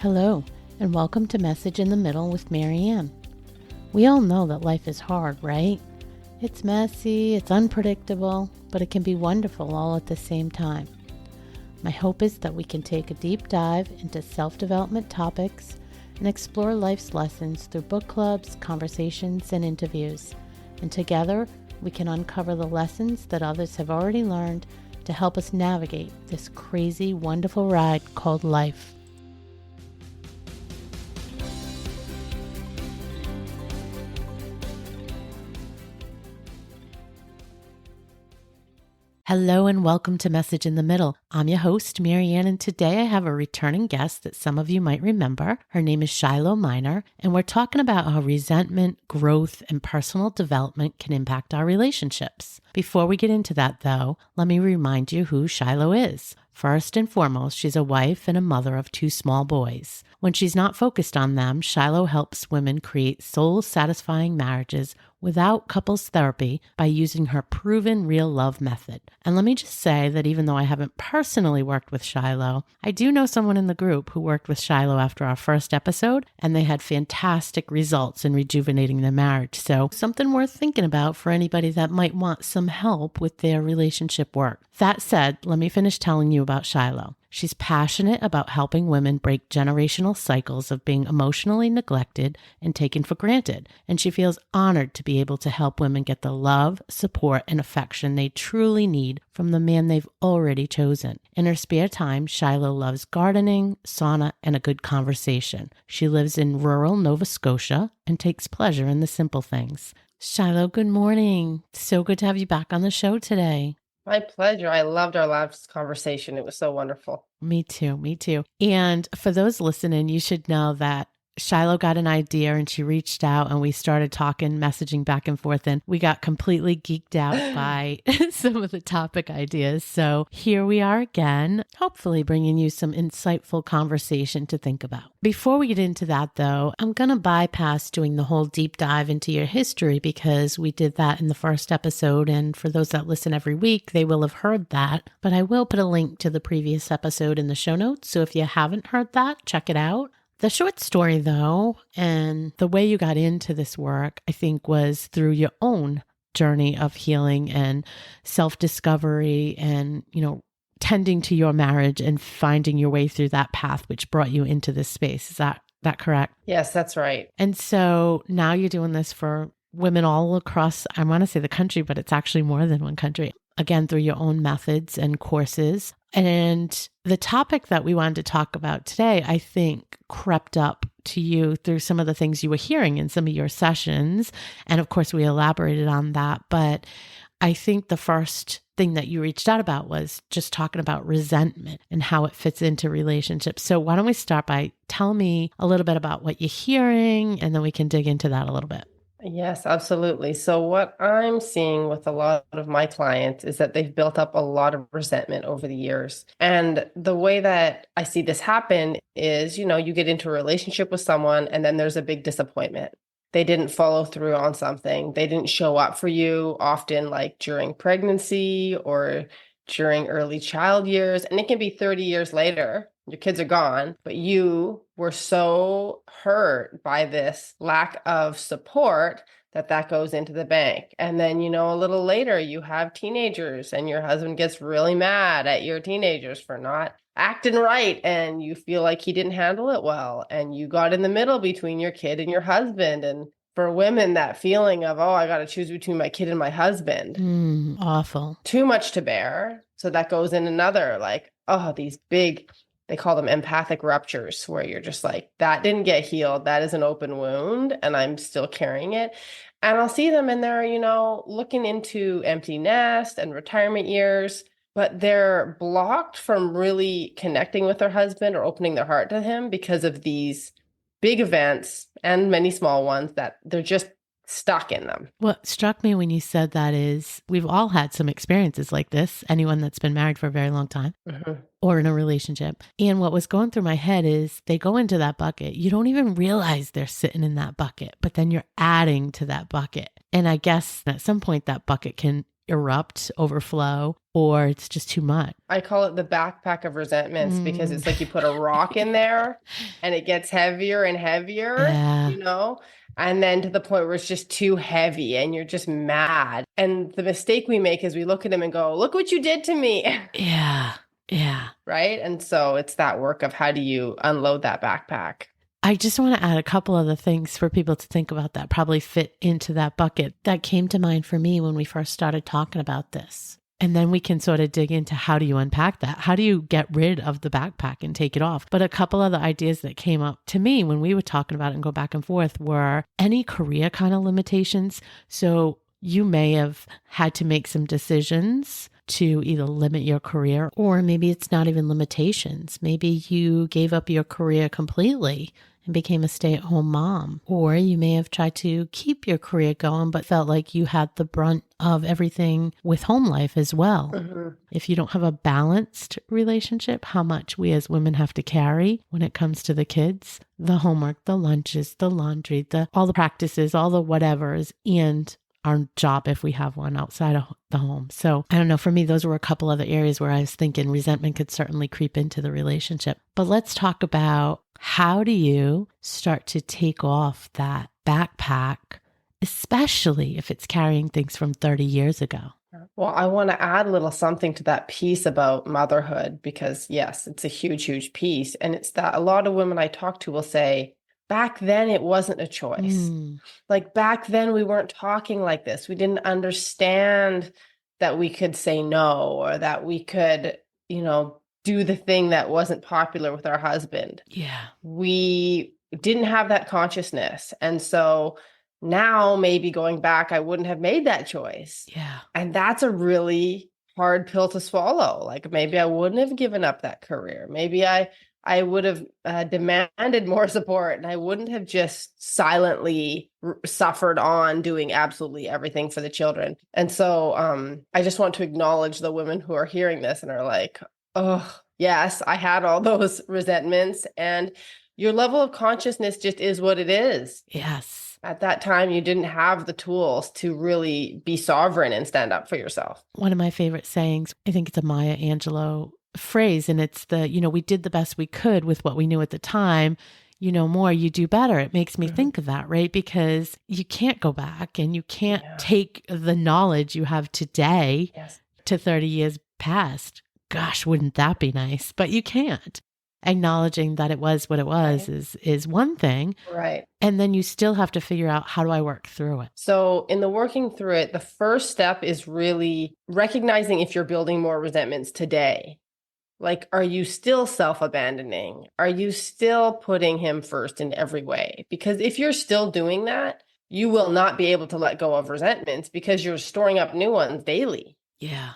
Hello, and welcome to Message in the Middle with Marianne. We all know that life is hard, right? It's messy, it's unpredictable, but it can be wonderful all at the same time. My hope is that we can take a deep dive into self-development topics and explore life's lessons through book clubs, conversations, and interviews. And together, we can uncover the lessons that others have already learned to help us navigate this crazy, wonderful ride called life. Hello and welcome to Message in the Middle. I'm your host, Marianne, and today I have a returning guest that some of you might remember. Her name is Shiloh Minor, and we're talking about how resentment, growth, and personal development can impact our relationships. Before we get into that, though, let me remind you who Shiloh is. First and foremost, she's a wife and a mother of 2 small boys. When she's not focused on them, Shiloh helps women create soul-satisfying marriages without couples therapy by using her proven real love method. And let me just say that even though I haven't personally worked with Shiloh, I do know someone in the group who worked with Shiloh after our first episode, and they had fantastic results in rejuvenating their marriage. So something worth thinking about for anybody that might want some help with their relationship work. That said, let me finish telling you about Shiloh. She's passionate about helping women break generational cycles of being emotionally neglected and taken for granted, and she feels honored to be able to help women get the love, support, and affection they truly need from the man they've already chosen. In her spare time, Shiloh loves gardening, sauna, and a good conversation. She lives in rural Nova Scotia and takes pleasure in the simple things. Shiloh, good morning. So good to have you back on the show today. My pleasure. I loved our last conversation. It was so wonderful. Me too. Me too. And for those listening, you should know that Shiloh got an idea and she reached out and we started talking, messaging back and forth, and we got completely geeked out by some of the topic ideas. So here we are again, hopefully bringing you some insightful conversation to think about. Before we get into that though, I'm going to bypass doing the whole deep dive into your history because we did that in the first episode. And for those that listen every week, they will have heard that, but I will put a link to the previous episode in the show notes. So if you haven't heard that, check it out. The short story, though, and the way you got into this work, I think, was through your own journey of healing and self-discovery and, tending to your marriage and finding your way through that path, which brought you into this space. Is that correct? Yes, that's right. And so now you're doing this for women all across, I want to say the country, but it's actually more than one country. Again, through your own methods and courses. And the topic that we wanted to talk about today, I think, crept up to you through some of the things you were hearing in some of your sessions. And of course, we elaborated on that. But I think the first thing that you reached out about was just talking about resentment and how it fits into relationships. So why don't we start by telling me a little bit about what you're hearing, and then we can dig into that a little bit. Yes, absolutely. So what I'm seeing with a lot of my clients is that they've built up a lot of resentment over the years. And the way that I see this happen is, you get into a relationship with someone and then there's a big disappointment. They didn't follow through on something. They didn't show up for you, often like during pregnancy or during early child years. And it can be 30 years later. Your kids are gone, but you were so hurt by this lack of support that goes into the bank. And then, a little later, you have teenagers and your husband gets really mad at your teenagers for not acting right. And you feel like he didn't handle it well. And you got in the middle between your kid and your husband. And for women, that feeling of, I got to choose between my kid and my husband. Awful. Too much to bear. So that goes in another, these big, they call them empathic ruptures, where you're just like, that didn't get healed. That is an open wound and I'm still carrying it. And I'll see them and they're, looking into empty nest and retirement years, but they're blocked from really connecting with their husband or opening their heart to him because of these big events and many small ones that they're just stuck in them. What struck me when you said that is we've all had some experiences like this, anyone that's been married for a very long time or in a relationship. And what was going through my head is they go into that bucket. You don't even realize they're sitting in that bucket, but then you're adding to that bucket. And I guess at some point that bucket can erupt, overflow, or it's just too much. I call it the backpack of resentments because Mm. it's like you put a rock in there and it gets heavier and heavier, Yeah. and then to the point where it's just too heavy and you're just mad. And the mistake we make is we look at him and go, look what you did to me. Yeah. Yeah. Right. And so it's that work of how do you unload that backpack? I just want to add a couple other things for people to think about that probably fit into that bucket that came to mind for me when we first started talking about this. And then we can sort of dig into how do you unpack that? How do you get rid of the backpack and take it off? But a couple other ideas that came up to me when we were talking about it and go back and forth were any career kind of limitations. So you may have had to make some decisions to either limit your career, or maybe it's not even limitations. Maybe you gave up your career completely and became a stay-at-home mom. Or you may have tried to keep your career going, but felt like you had the brunt of everything with home life as well. Mm-hmm. If you don't have a balanced relationship, how much we as women have to carry when it comes to the kids, the homework, the lunches, the laundry, all the practices, all the whatevers, and our job if we have one outside of the home. So I don't know, for me, those were a couple other areas where I was thinking resentment could certainly creep into the relationship. But let's talk about how do you start to take off that backpack, especially if it's carrying things from 30 years ago. Well, I want to add a little something to that piece about motherhood because yes, it's a huge, huge piece. And it's that a lot of women I talk to will say, back then it wasn't a choice. Like back then we weren't talking like this. We didn't understand that we could say no or that we could, do the thing that wasn't popular with our husband. Yeah. We didn't have that consciousness. And so now maybe going back, I wouldn't have made that choice. Yeah. And that's a really hard pill to swallow. Like maybe I wouldn't have given up that career. Maybe I would have demanded more support and I wouldn't have just silently suffered on doing absolutely everything for the children. And so I just want to acknowledge the women who are hearing this and are like, oh, yes, I had all those resentments and your level of consciousness just is what it is. Yes. At that time, you didn't have the tools to really be sovereign and stand up for yourself. One of my favorite sayings, I think it's a Maya Angelou phrase, and it's we did the best we could with what we knew at the time. More, you do better. It makes me think of that, right? Because you can't go back and you can't take the knowledge you have today to 30 years past. Gosh, wouldn't that be nice? But you can't. Acknowledging that it was what it was is one thing. Right. And then you still have to figure out, how do I work through it? So in the working through it, the first step is really recognizing if you're building more resentments today. Like, are you still self-abandoning? Are you still putting him first in every way? Because if you're still doing that, you will not be able to let go of resentments because you're storing up new ones daily. Yeah.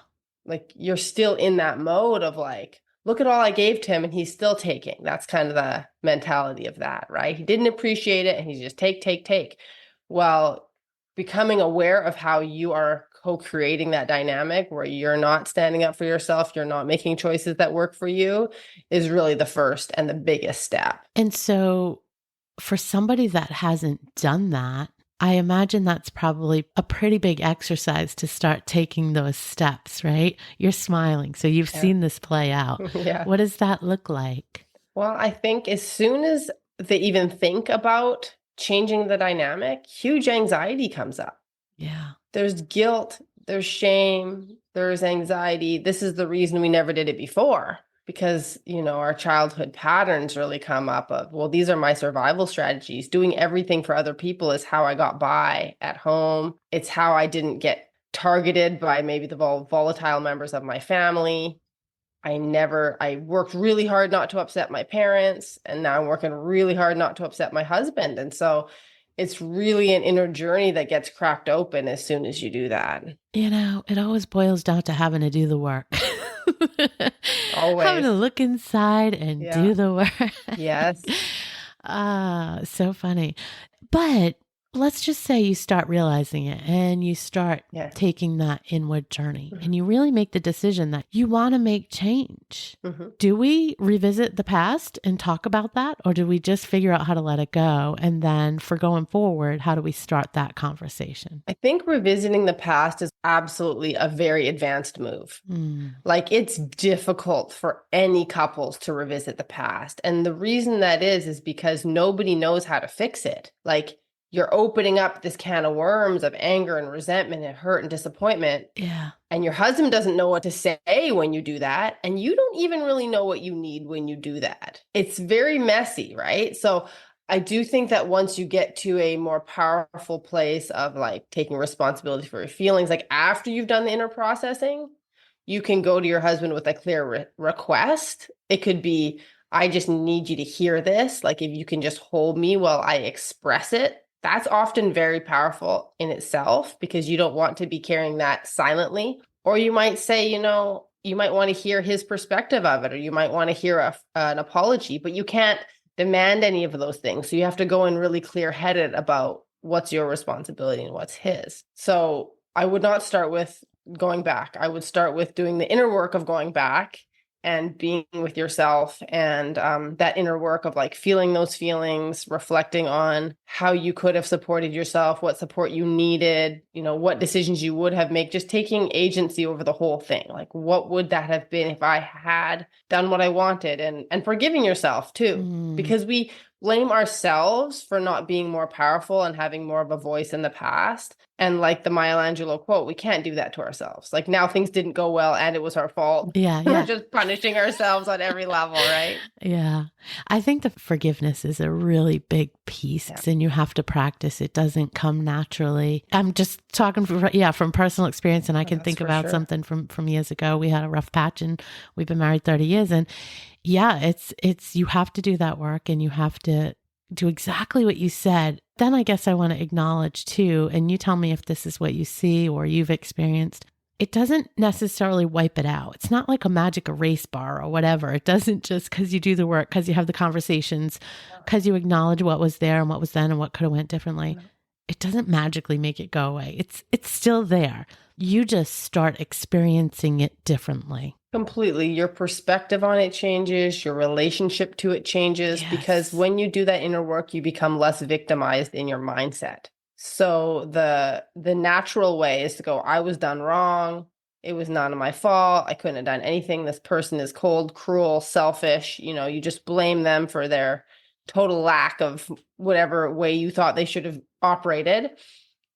Like you're still in that mode of like, look at all I gave to him and he's still taking. That's kind of the mentality of that, right? He didn't appreciate it and he's just take. Well, becoming aware of how you are co-creating that dynamic where you're not standing up for yourself, you're not making choices that work for you is really the first and the biggest step. And so for somebody that hasn't done that, I imagine that's probably a pretty big exercise to start taking those steps, right? You're smiling, so you've seen this play out. What does that look like? Well, I think as soon as they even think about changing the dynamic, huge anxiety comes up. Yeah. There's guilt, there's shame, there's anxiety. This is the reason we never did it before. Because, our childhood patterns really come up of, well, these are my survival strategies. Doing everything for other people is how I got by at home. It's how I didn't get targeted by maybe the volatile members of my family. I worked really hard not to upset my parents, and now I'm working really hard not to upset my husband. And so it's really an inner journey that gets cracked open as soon as you do that. It always boils down to having to do the work. Always. Having to look inside and do the work. Yes. So funny. But let's just say you start realizing it and you start Yeah. taking that inward journey and you really make the decision that you want to make change. Do we revisit the past and talk about that? Or do we just figure out how to let it go? And then for going forward, how do we start that conversation? I think revisiting the past is absolutely a very advanced move. Like, it's difficult for any couples to revisit the past. And the reason that is because nobody knows how to fix it. Like, you're opening up this can of worms of anger and resentment and hurt and disappointment. Yeah. And your husband doesn't know what to say when you do that. And you don't even really know what you need when you do that. It's very messy, right? So I do think that once you get to a more powerful place of like taking responsibility for your feelings, like after you've done the inner processing, you can go to your husband with a clear request. It could be, I just need you to hear this. Like, if you can just hold me while I express it. That's often very powerful in itself because you don't want to be carrying that silently. Or you might say, you might want to hear his perspective of it, or you might want to hear an apology, but you can't demand any of those things. So you have to go in really clear-headed about what's your responsibility and what's his. So I would not start with going back. I would start with doing the inner work of going back and being with yourself, and that inner work of like feeling those feelings, reflecting on how you could have supported yourself, what support you needed, what decisions you would have made, just taking agency over the whole thing. Like, what would that have been if I had done what I wanted, and forgiving yourself too, because we blame ourselves for not being more powerful and having more of a voice in the past. And like the Maya Angelou quote, we can't do that to ourselves. Like, now things didn't go well and it was our fault. Yeah. We're just punishing ourselves on every level, right? Yeah. I think the forgiveness is a really big piece, and you have to practice. It doesn't come naturally. I'm just talking from personal experience, and I can think about something from years ago. We had a rough patch and we've been married 30 years. And yeah, it's you have to do that work, and you have to do exactly what you said. Then I guess I want to acknowledge too, and you tell me if this is what you see or you've experienced, it doesn't necessarily wipe it out. It's not like a magic erase bar or whatever. It doesn't just because you do the work, because you have the conversations, because you acknowledge what was there and what was then and what could have went differently. It doesn't magically make it go away. It's still there. You just start experiencing it differently. Completely. Your perspective on it changes. Your relationship to it changes, because when you do that inner work, you become less victimized in your mindset. So the natural way is to go, I was done wrong. It was none of my fault. I couldn't have done anything. This person is cold, cruel, selfish. You just blame them for their total lack of whatever way you thought they should have operated.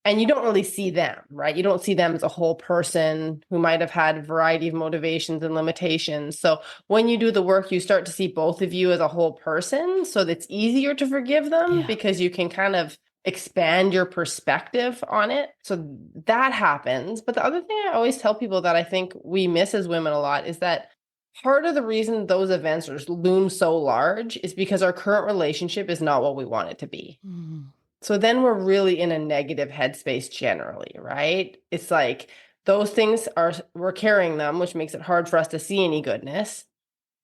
And you don't really see them, right? You don't see them as a whole person who might have had a variety of motivations and limitations. So when you do the work, you start to see both of you as a whole person. So it's easier to forgive them because you can kind of expand your perspective on it. So that happens. But the other thing I always tell people that I think we miss as women a lot is that part of the reason those events loom so large is because our current relationship is not what we want it to be. So then we're really in a negative headspace generally, right? It's like those things we're carrying them, which makes it hard for us to see any goodness.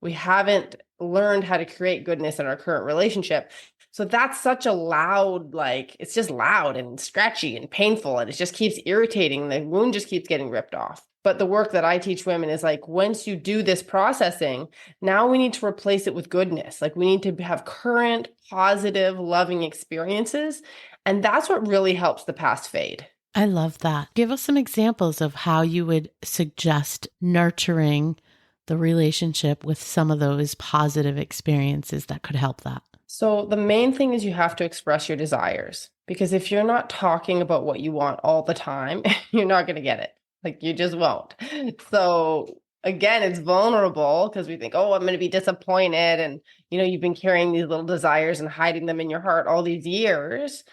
We haven't learned how to create goodness in our current relationship. So that's such a loud, it's just loud and scratchy and painful, and it just keeps irritating. The wound just keeps getting ripped off. But the work that I teach women is like, once you do this processing, now we need to replace it with goodness. Like, we need to have current, positive, loving experiences. And that's what really helps the past fade. I love that. Give us some examples of how you would suggest nurturing the relationship with some of those positive experiences that could help that. So the main thing is you have to express your desires, because if you're not talking about what you want all the time, you're not going to get it. Like, you just won't. So again, it's vulnerable because we think, oh, I'm going to be disappointed. And, you've been carrying these little desires and hiding them in your heart all these years.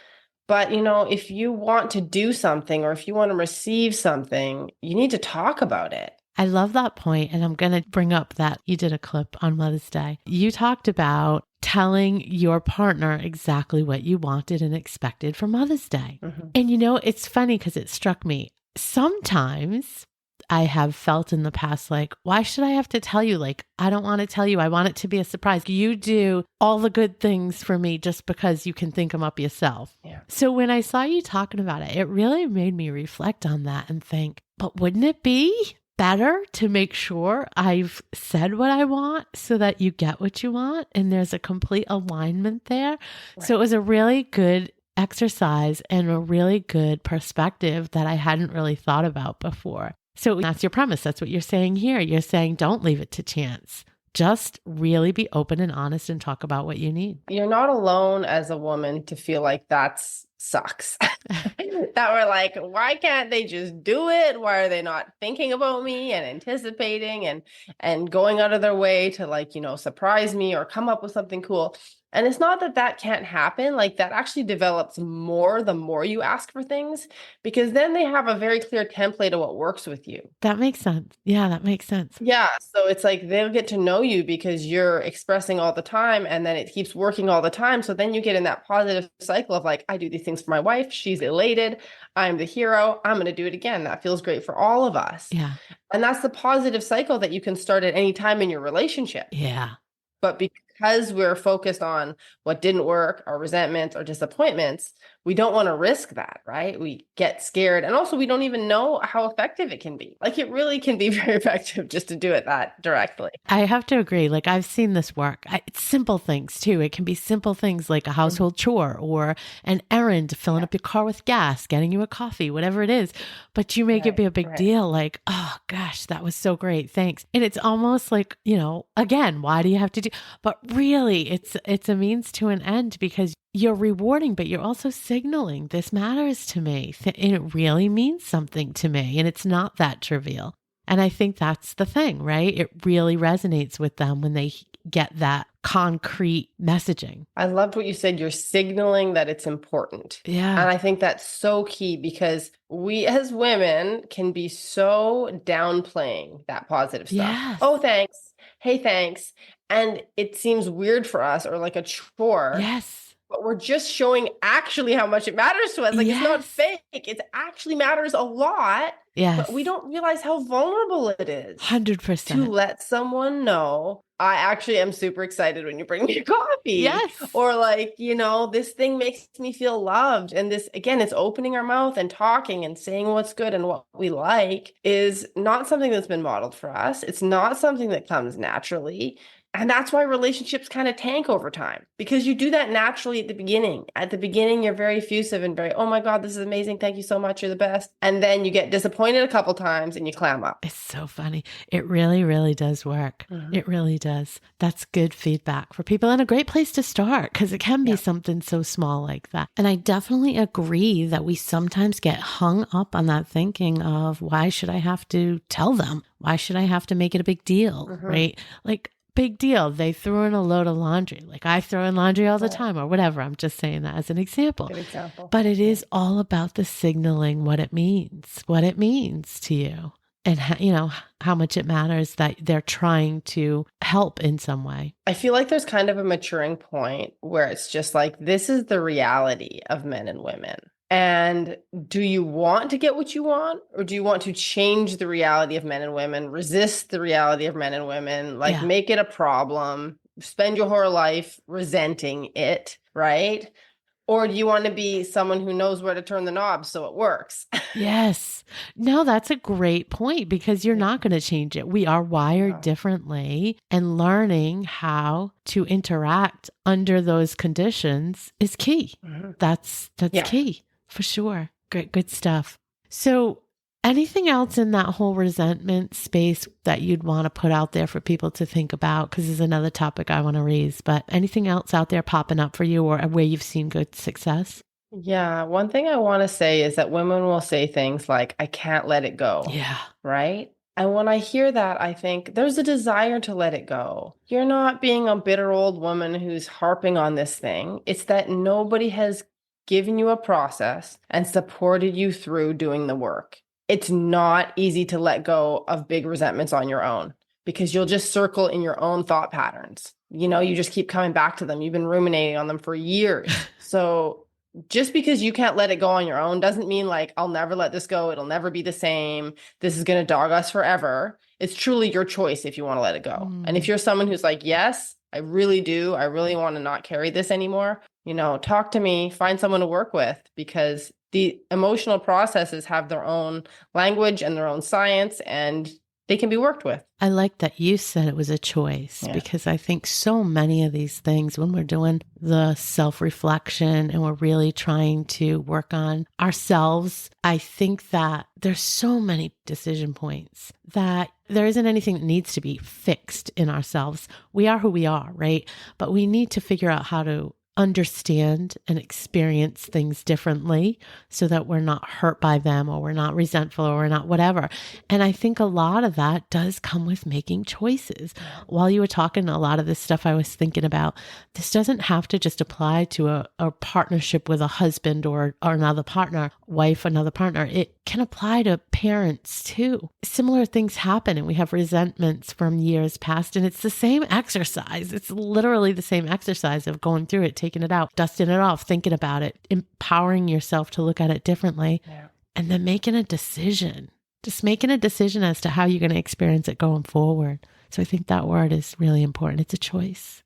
But, if you want to do something or if you want to receive something, you need to talk about it. I love that point. And I'm going to bring up that you did a clip on Mother's Day. You talked about telling your partner exactly what you wanted and expected for Mother's Day. And, it's funny because it struck me. Sometimes I have felt in the past, like, why should I have to tell you? Like, I don't want to tell you. I want it to be a surprise. You do all the good things for me just because you can think them up yourself. Yeah. So when I saw you talking about it, it really made me reflect on that and think, but wouldn't it be better to make sure I've said what I want so that you get what you want and there's a complete alignment there? Right. So it was a really good exercise and a really good perspective that I hadn't really thought about before. So that's your premise. That's what you're saying here. You're saying don't leave it to chance. Just really be open and honest and talk about what you need. You're not alone as a woman to feel like that's sucks. That we're like, why can't they just do it? Why are they not thinking about me and anticipating and going out of their way to, like, surprise me or come up with something cool? And it's not that that can't happen. Like, that actually develops more the more you ask for things, because then they have a very clear template of what works with you. That makes sense. Yeah, that makes sense. Yeah. So it's like they'll get to know you because you're expressing all the time, and then it keeps working all the time. So then you get in that positive cycle of like, I do these things for my wife. She's elated. I'm the hero. I'm going to do it again. That feels great for all of us. Yeah. And that's the positive cycle that you can start at any time in your relationship. Yeah. But because we're focused on what didn't work, our resentments or disappointments, we don't want to risk that, right? We get scared. And also, we don't even know how effective it can be. Like, it really can be very effective just to do it that directly. I have to agree. Like, I've seen this work. It's simple things too. It can be simple things like a household chore or an errand, filling up your car with gas, getting you a coffee, whatever it is. But you make it be a big deal. Like, oh gosh, that was so great. Thanks. And it's almost like, again, why do you have to do? But really, it's a means to an end, because you're rewarding, but you're also signaling this matters to me. And it really means something to me. And it's not that trivial. And I think that's the thing, right? It really resonates with them when they get that concrete messaging. I loved what you said. You're signaling that it's important. Yeah. And I think that's so key, because we as women can be so downplaying that positive stuff. Yes. Oh, thanks. Hey, thanks. And it seems weird for us, or like a chore. Yes. But we're just showing actually how much it matters to us. Like, It's not fake. It actually matters a lot. Yes. But we don't realize how vulnerable it is. 100%. To let someone know, I actually am super excited when you bring me coffee. Yes. Or like, this thing makes me feel loved. And this, again, it's opening our mouth and talking and saying what's good and what we like is not something that's been modeled for us. It's not something that comes naturally. And that's why relationships kind of tank over time, because you do that naturally at the beginning. At the beginning, you're very effusive and very, oh my God, this is amazing. Thank you so much. You're the best. And then you get disappointed a couple times and you clam up. It's so funny. It really, really does work. Mm-hmm. It really does. That's good feedback for people, and a great place to start, because it can be something so small like that. And I definitely agree that we sometimes get hung up on that thinking of, why should I have to tell them? Why should I have to make it a big deal? Mm-hmm. Right? Like, big deal. They threw in a load of laundry. Like, I throw in laundry all the time, or whatever. I'm just saying that as an example. Good example. But it is all about the signaling what it means to you, and how much it matters that they're trying to help in some way. I feel like there's kind of a maturing point where it's just like, this is the reality of men and women. And do you want to get what you want, or do you want to change the reality of men and women, resist the reality of men and women, make it a problem, spend your whole life resenting it, right? Or do you want to be someone who knows where to turn the knob so it works? Yes. No, that's a great point, because you're not going to change it. We are wired differently, and learning how to interact under those conditions is key. Mm-hmm. That's key. For sure. Great, good stuff. So anything else in that whole resentment space that you'd want to put out there for people to think about? Because this is another topic I want to raise, but anything else out there popping up for you, or where you've seen good success? Yeah. One thing I want to say is that women will say things like, I can't let it go. Yeah. Right? And when I hear that, I think there's a desire to let it go. You're not being a bitter old woman who's harping on this thing. It's that nobody has given you a process and supported you through doing the work. It's not easy to let go of big resentments on your own, because you'll just circle in your own thought patterns. You just keep coming back to them. You've been ruminating on them for years. So just because you can't let it go on your own doesn't mean like, I'll never let this go. It'll never be the same. This is going to dog us forever. It's truly your choice if you want to let it go. And if you're someone who's like, yes, I really do. I really want to not carry this anymore. Talk to me, find someone to work with, because the emotional processes have their own language and their own science, and they can be worked with. I like that you said it was a choice, because I think so many of these things, when we're doing the self-reflection and we're really trying to work on ourselves, I think that there's so many decision points that there isn't anything that needs to be fixed in ourselves. We are who we are, right? But we need to figure out how to understand and experience things differently so that we're not hurt by them, or we're not resentful, or we're not whatever. And I think a lot of that does come with making choices. While you were talking, a lot of this stuff I was thinking about, this doesn't have to just apply to a partnership with a husband or another partner, wife, another partner. It can apply to parents too. Similar things happen, and we have resentments from years past, and it's the same exercise. It's literally the same exercise of going through it, taking it out, dusting it off, thinking about it, empowering yourself to look at it differently, and then making a decision. Just making a decision as to how you're going to experience it going forward. So I think that word is really important. It's a choice.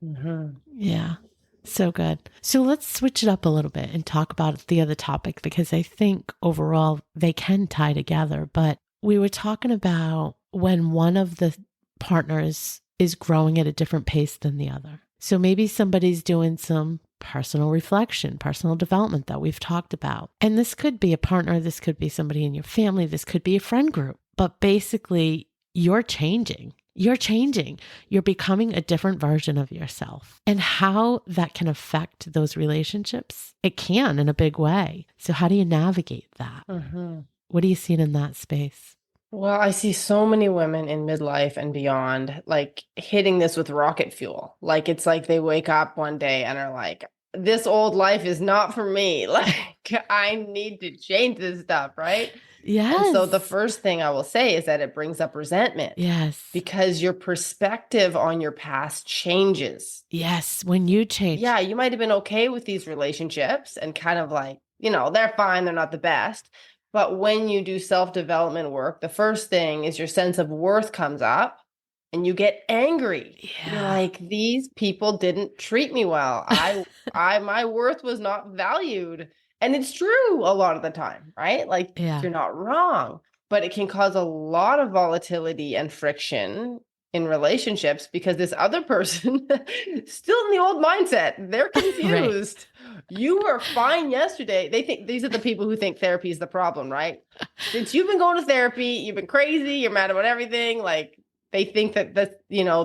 Yeah. So good. So let's switch it up a little bit and talk about the other topic, because I think overall they can tie together. But we were talking about when one of the partners is growing at a different pace than the other. So maybe somebody's doing some personal reflection, personal development that we've talked about. And this could be a partner, this could be somebody in your family, this could be a friend group. But basically, you're changing. You're changing. You're becoming a different version of yourself. And how that can affect those relationships, it can in a big way. So how do you navigate that? What are you seeing in that space? Well, I see so many women in midlife and beyond, like hitting this with rocket fuel. Like, it's like they wake up one day and are like, this old life is not for me. Like, I need to change this stuff, right? Yes. And so the first thing I will say is that it brings up resentment. Yes. Because your perspective on your past changes. Yes. When you change. Yeah, you might have been okay with these relationships and kind of like, they're fine, they're not the best. But when you do self-development work, the first thing is your sense of worth comes up and you get angry. You're like, these people didn't treat me well. My worth was not valued. And it's true a lot of the time, right? Like, you're not wrong, but it can cause a lot of volatility and friction in relationships because this other person still in the old mindset. They're confused. Right. You were fine yesterday. They think these are the people who think therapy is the problem, right? Since you've been going to therapy, you've been crazy, you're mad about everything. Like, they think that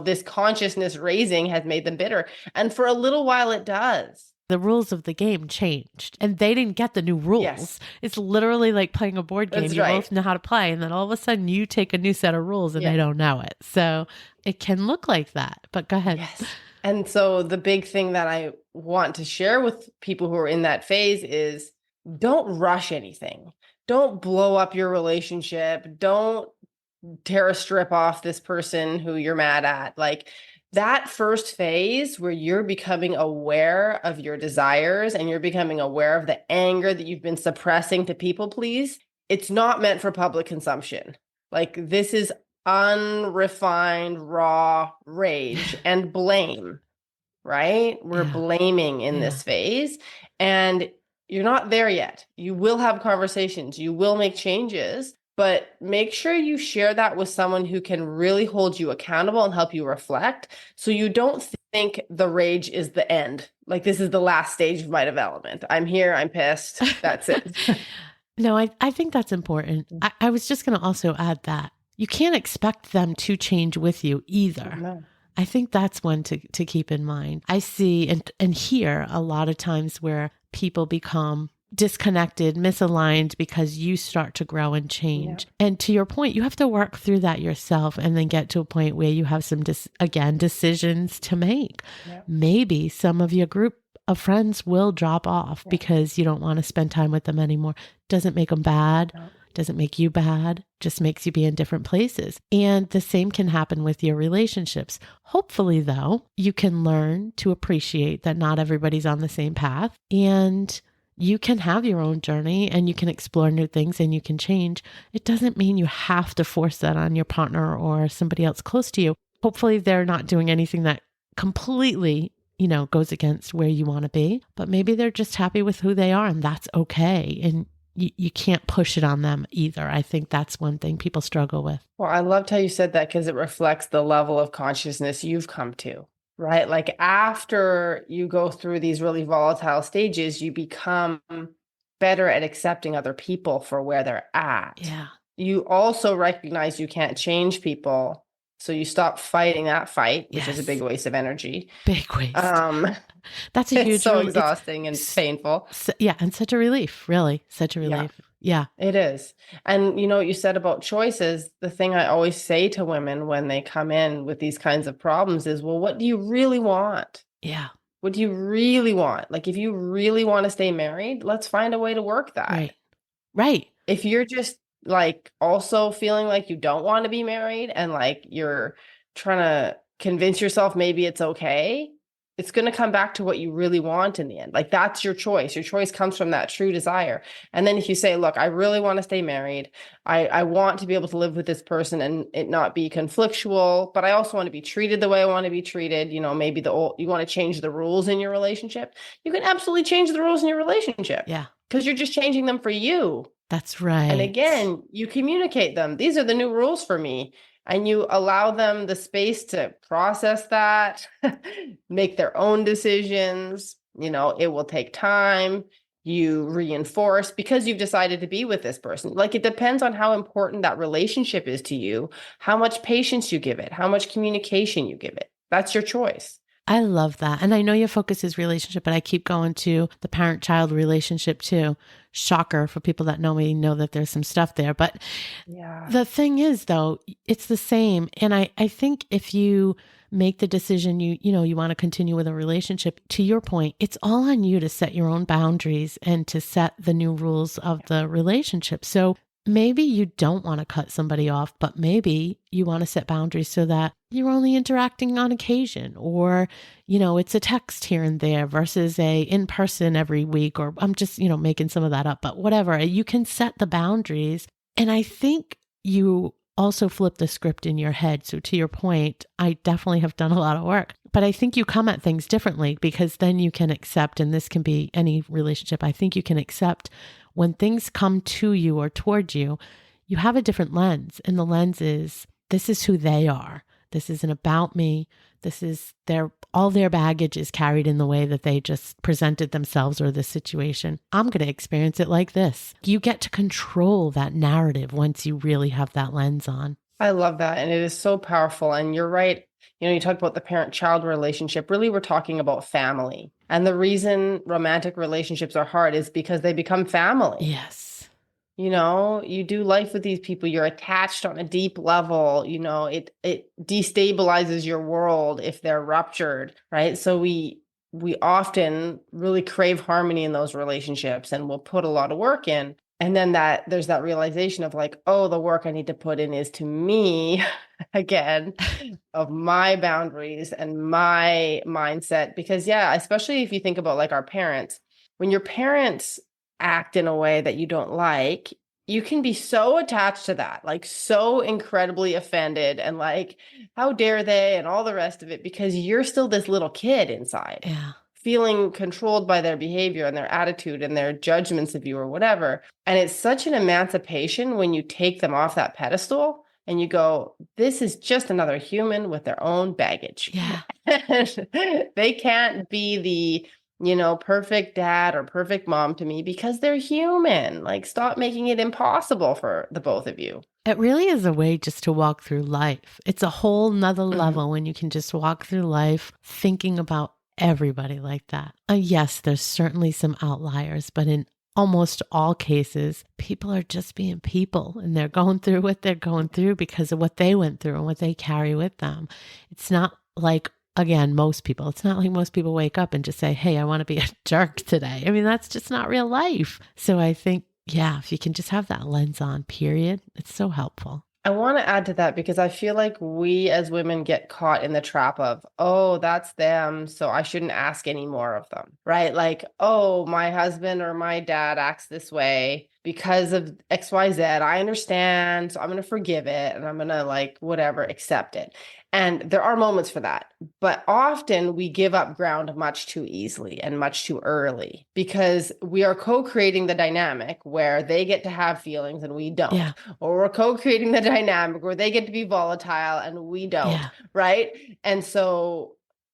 this consciousness raising has made them bitter. And for a little while it does. The rules of the game changed and they didn't get the new rules. Yes. It's literally like playing a board game. That's you right. both know how to play. And then all of a sudden you take a new set of rules and they don't know it. So it can look like that, but go ahead. Yes. And so the big thing that I want to share with people who are in that phase is don't rush anything. Don't blow up your relationship. Don't tear a strip off this person who you're mad at. Like, that first phase where you're becoming aware of your desires and you're becoming aware of the anger that you've been suppressing to people please, it's not meant for public consumption. Like, this is unrefined, raw rage and blame, right? We're blaming in this phase, and you're not there yet. You will have conversations. You will make changes. But make sure you share that with someone who can really hold you accountable and help you reflect, so you don't think the rage is the end. Like, this is the last stage of my development. I'm here. I'm pissed. That's it. No, I think that's important. I was just going to also add that you can't expect them to change with you either. No. I think that's one to keep in mind. I see and hear a lot of times where people become disconnected, misaligned because you start to grow and change. Yeah. And to your point, you have to work through that yourself and then get to a point where you have some, decisions to make. Yeah. Maybe some of your group of friends will drop off because you don't want to spend time with them anymore. Doesn't make them bad. No. Doesn't make you bad. Just makes you be in different places. And the same can happen with your relationships. Hopefully, though, you can learn to appreciate that not everybody's on the same path and You can have your own journey and you can explore new things and you can change. It doesn't mean you have to force that on your partner or somebody else close to you. Hopefully they're not doing anything that completely, goes against where you want to be, but maybe they're just happy with who they are and that's okay. And you can't push it on them either. I think that's one thing people struggle with. Well, I loved how you said that because it reflects the level of consciousness you've come to, right? Like after you go through these really volatile stages, you become better at accepting other people for where they're at. Yeah. You also recognize you can't change people. So you stop fighting that fight, which is a big waste of energy. Big waste. That's a it's huge, so exhausting and painful. Yeah. And such a relief, really. Such a relief. Yeah. It is. And you know what you said about choices, the thing I always say to women when they come in with these kinds of problems is, well, what do you really want? Yeah. What do you really want? Like, if you really want to stay married, let's find a way to work that. Right. Right. If you're just like also feeling like you don't want to be married and like you're trying to convince yourself maybe it's okay, it's going to come back to what you really want in the end. Like that's your choice. Your choice comes from that true desire. And then if you say, look, I really want to stay married. I want to be able to live with this person and it not be conflictual, but I also want to be treated the way I want to be treated. You know, maybe you want to change the rules in your relationship. You can absolutely change the rules in your relationship. Yeah. Because you're just changing them for you. That's right. And again, you communicate them. These are the new rules for me. And you allow them the space to process that, make their own decisions. You know, it will take time. You reinforce because you've decided to be with this person. Like it depends on how important that relationship is to you, how much patience you give it, how much communication you give it. That's your choice. I love that. And I know your focus is relationship, but I keep going to the parent-child relationship too. Shocker for people that know me, know that there's some stuff there. But the thing is though, it's the same. And I think if you make the decision, you want to continue with a relationship, to your point, it's all on you to set your own boundaries and to set the new rules of the relationship. So maybe you don't want to cut somebody off, but maybe you want to set boundaries so that you're only interacting on occasion, or, it's a text here and there versus a in-person every week, or I'm just, making some of that up, but whatever. You can set the boundaries. And I think you also flip the script in your head. So to your point, I definitely have done a lot of work, but I think you come at things differently because then you can accept, and this can be any relationship, I think you can accept when things come to you or toward you, you have a different lens. And the lens is, this is who they are. This isn't about me. This is all their baggage is carried in the way that they just presented themselves or the situation. I'm going to experience it like this. You get to control that narrative once you really have that lens on. I love that. And it is so powerful. And you're right. You talk about the parent-child relationship. Really, we're talking about family. And the reason romantic relationships are hard is because they become family. Yes. You do life with these people. You're attached on a deep level. It destabilizes your world if they're ruptured, right? So we often really crave harmony in those relationships and we'll put a lot of work in. And then there's that realization of like, oh, the work I need to put in is to me again, of my boundaries and my mindset. Because especially if you think about like our parents, when your parents act in a way that you don't like, you can be so attached to that, like so incredibly offended and like, how dare they and all the rest of it, because you're still this little kid inside. Yeah. Feeling controlled by their behavior and their attitude and their judgments of you or whatever. And it's such an emancipation when you take them off that pedestal and you go, this is just another human with their own baggage. Yeah. They can't be the, perfect dad or perfect mom to me because they're human. Like, stop making it impossible for the both of you. It really is a way just to walk through life. It's a whole nother level when you can just walk through life thinking about everybody like that. Yes, there's certainly some outliers, but in almost all cases, people are just being people and they're going through what they're going through because of what they went through and what they carry with them. It's not like, again, it's not like most people wake up and just say, hey, I want to be a jerk today. I mean, that's just not real life. So I think, if you can just have that lens on, period, it's so helpful. I want to add to that because I feel like we as women get caught in the trap of, oh, that's them, so I shouldn't ask any more of them, right? Like, oh, my husband or my dad acts this way because of XYZ. I understand, so I'm going to forgive it and I'm going to like whatever, accept it. And there are moments for that. But often we give up ground much too easily and much too early because we are co-creating the dynamic where they get to have feelings and we don't. Yeah. Or we're co-creating the dynamic where they get to be volatile and we don't, Yeah. right? And so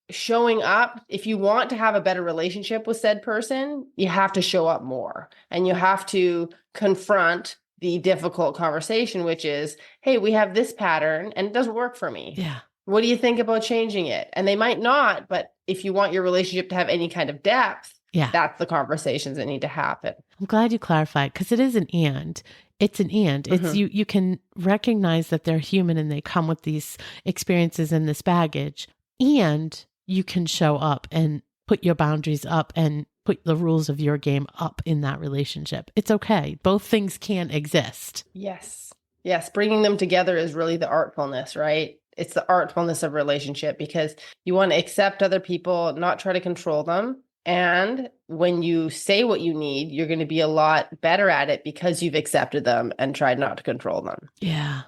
showing up, if you want to have a better relationship with said person, you have to show up more and you have to confront the difficult conversation, which is, hey, we have this pattern and it doesn't work for me. Yeah. What do you think about changing it? And they might not, but if you want your relationship to have any kind of depth, Yeah. that's the conversations that need to happen. I'm glad you clarified because it is an and. It's an and. It's you can recognize that they're human and they come with these experiences and this baggage. And you can show up and put your boundaries up and put the rules of your game up in that relationship. It's okay. Both things can exist. Yes. Yes. Bringing them together is really the artfulness, right? It's the artfulness of relationship because you want to accept other people, not try to control them. And when you say what you need, you're going to be a lot better at it because you've accepted them and tried not to control them. Yeah.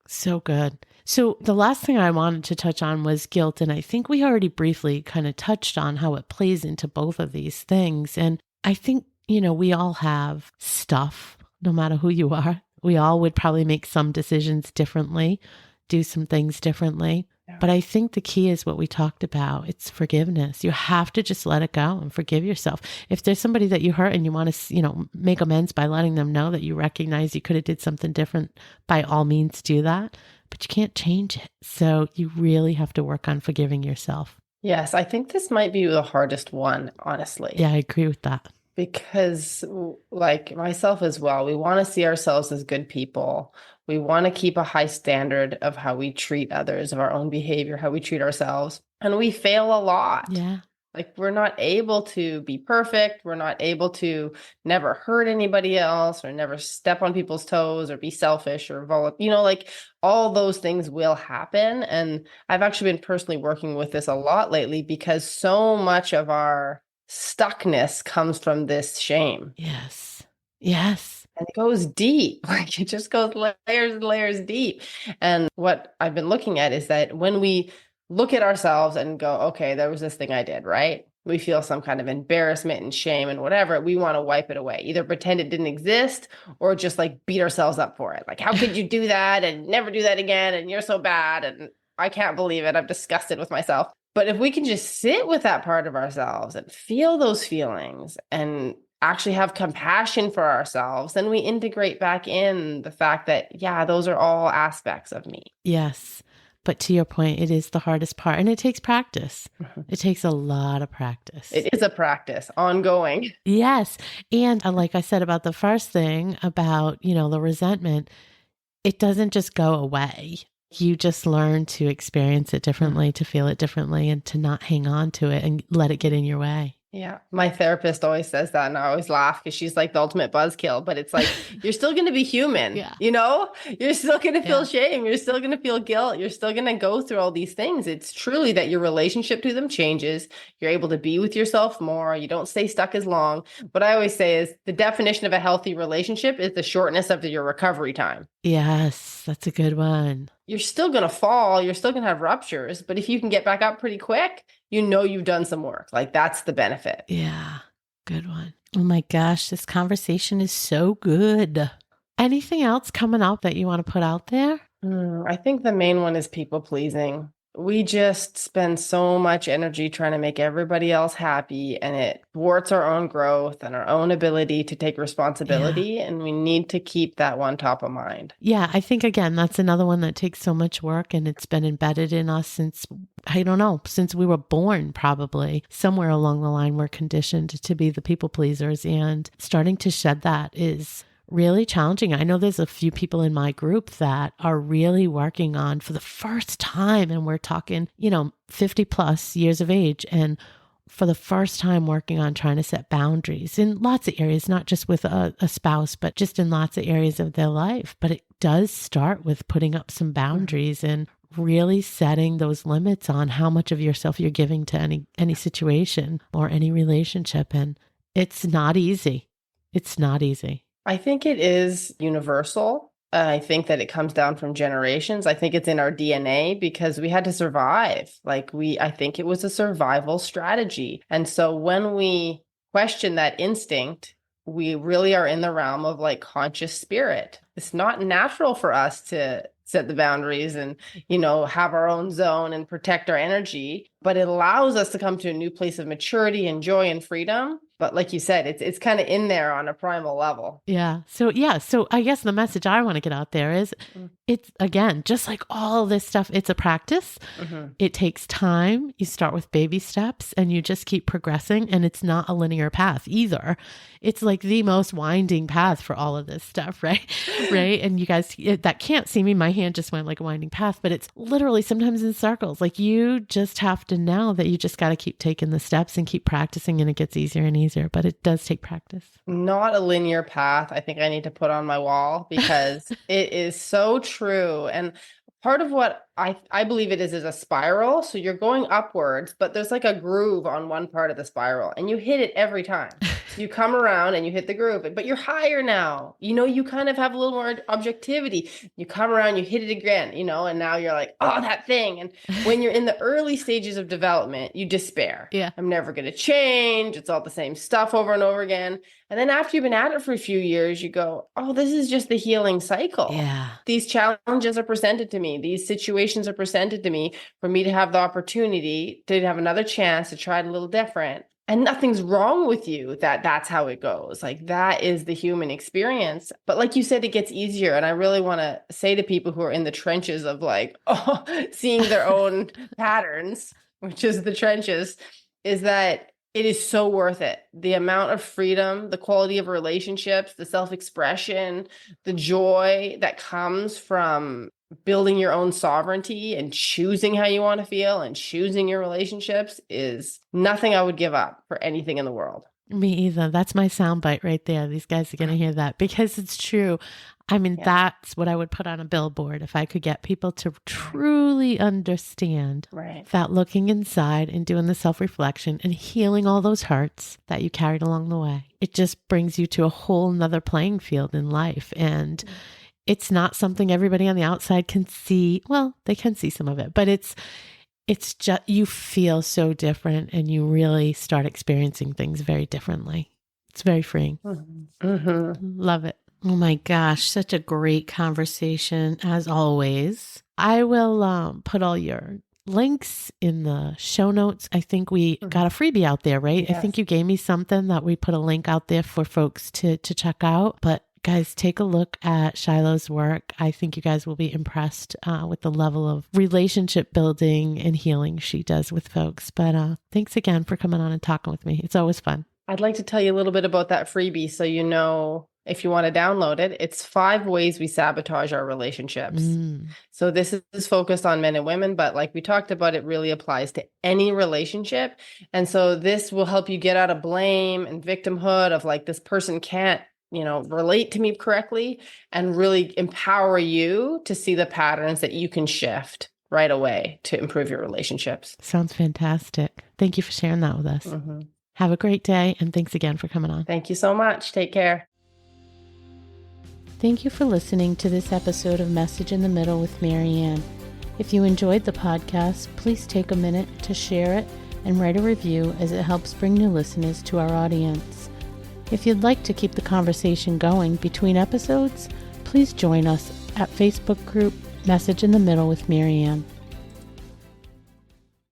So good. So the last thing I wanted to touch on was guilt. And I think we already briefly kind of touched on how it plays into both of these things. And I think, we all have stuff, no matter who you are. We all would probably make some decisions differently, do some things differently. Yeah. But I think the key is what we talked about. It's forgiveness. You have to just let it go and forgive yourself. If there's somebody that you hurt and you want to, make amends by letting them know that you recognize you could have did something different, by all means do that. But you can't change it. So you really have to work on forgiving yourself. Yes, I think this might be the hardest one, honestly. Yeah, I agree with that. Because like myself as well, we want to see ourselves as good people. We want to keep a high standard of how we treat others, of our own behavior, how we treat ourselves. And we fail a lot. Yeah. Like we're not able to be perfect. We're not able to never hurt anybody else or never step on people's toes or be selfish or like all those things will happen. And I've actually been personally working with this a lot lately because so much of our stuckness comes from this shame. Yes. Yes. And it goes deep. Like it just goes layers and layers deep. And what I've been looking at is that when we look at ourselves and go, okay, there was this thing I did, right? We feel some kind of embarrassment and shame and whatever. We want to wipe it away, either pretend it didn't exist or just like beat ourselves up for it. Like, how could you do that and never do that again? And you're so bad. And I can't believe it. I'm disgusted with myself. But if we can just sit with that part of ourselves and feel those feelings and actually have compassion for ourselves, then we integrate back in the fact that, yeah, those are all aspects of me. Yes. But to your point, it is the hardest part and it takes practice. It takes a lot of practice. It is a practice, ongoing. Yes. And like I said about the first thing about, the resentment, it doesn't just go away. You just learn to experience it differently, to feel it differently, and to not hang on to it and let it get in your way. Yeah. My therapist always says that, and I always laugh because she's like the ultimate buzzkill, but it's like, you're still going to be human, You're still going to feel shame. You're still going to feel guilt. You're still going to go through all these things. It's truly that your relationship to them changes. You're able to be with yourself more. You don't stay stuck as long. What I always say is the definition of a healthy relationship is the shortness of your recovery time. Yes, that's a good one. You're still going to fall. You're still going to have ruptures. But if you can get back up pretty quick, you've done some work. Like that's the benefit. Yeah, good one. Oh my gosh, this conversation is so good. Anything else coming up that you want to put out there? I think the main one is people pleasing. We just spend so much energy trying to make everybody else happy, and it thwarts our own growth and our own ability to take responsibility. Yeah. And we need to keep that one top of mind. Yeah, I think, again, that's another one that takes so much work, and it's been embedded in us since we were born, probably. Somewhere along the line, we're conditioned to be the people pleasers, and starting to shed that is really challenging. I know there's a few people in my group that are really working on for the first time, and we're talking, 50 plus years of age, and for the first time working on trying to set boundaries in lots of areas, not just with a spouse, but just in lots of areas of their life. But it does start with putting up some boundaries and really setting those limits on how much of yourself you're giving to any situation or any relationship. And it's not easy. It's not easy. I think it is universal. I think that it comes down from generations. I think it's in our DNA because we had to survive. I think it was a survival strategy. And so when we question that instinct, we really are in the realm of like conscious spirit. It's not natural for us to set the boundaries and, have our own zone and protect our energy, but it allows us to come to a new place of maturity and joy and freedom. But like you said, it's kind of in there on a primal level. Yeah. So I guess the message I want to get out there is it's, again, just like all this stuff, it's a practice. Mm-hmm. It takes time. You start with baby steps and you just keep progressing, and it's not a linear path either. It's like the most winding path for all of this stuff, right? Right. And you guys that can't see me, my hand just went like a winding path, but it's literally sometimes in circles. Like you just have to know that you just got to keep taking the steps and keep practicing, and it gets easier and easier, but it does take practice. Not a linear path. I think I need to put on my wall because it is so true. And part of what I believe it is a spiral. So you're going upwards, but there's like a groove on one part of the spiral and you hit it every time. You come around and you hit the groove, but you're higher now. You kind of have a little more objectivity. You come around, you hit it again, and now you're like, oh, that thing. And when you're in the early stages of development, you despair. Yeah. I'm never going to change. It's all the same stuff over and over again. And then after you've been at it for a few years, you go, oh, this is just the healing cycle. Yeah. These challenges are presented to me. These situations are presented to me for me to have the opportunity to have another chance to try it a little different. And nothing's wrong with you that's how it goes. Like that is the human experience. But like you said, it gets easier. And I really want to say to people who are in the trenches of seeing their own patterns, which is the trenches, is that it is so worth it. The amount of freedom, the quality of relationships, the self-expression, the joy that comes from building your own sovereignty and choosing how you want to feel and choosing your relationships is nothing I would give up for anything in the world. Me either. That's my soundbite right there. These guys are going to hear that because it's true. I mean, That's what I would put on a billboard if I could get people to truly understand that looking inside and doing the self-reflection and healing all those hurts that you carried along the way. It just brings you to a whole nother playing field in life. And it's not something everybody on the outside can see. Well, they can see some of it, but it's just, you feel so different and you really start experiencing things very differently. It's very freeing. Mm-hmm. Mm-hmm. Love it. Oh my gosh, such a great conversation as always. I will put all your links in the show notes. I think we got a freebie out there, right? Yes. I think you gave me something that we put a link out there for folks to check out, but guys, take a look at Shiloh's work. I think you guys will be impressed with the level of relationship building and healing she does with folks. But thanks again for coming on and talking with me. It's always fun. I'd like to tell you a little bit about that freebie so you know if you want to download it. It's 5 ways we sabotage our relationships. So this is focused on men and women, but like we talked about, it really applies to any relationship. And so this will help you get out of blame and victimhood of like, this person can't relate to me correctly, and really empower you to see the patterns that you can shift right away to improve your relationships. Sounds fantastic. Thank you for sharing that with us. Mm-hmm. Have a great day. And thanks again for coming on. Thank you so much. Take care. Thank you for listening to this episode of Message in the Middle with Marianne. If you enjoyed the podcast, please take a minute to share it and write a review, as it helps bring new listeners to our audience. If you'd like to keep the conversation going between episodes, please join us at Facebook group Message in the Middle with Marianne.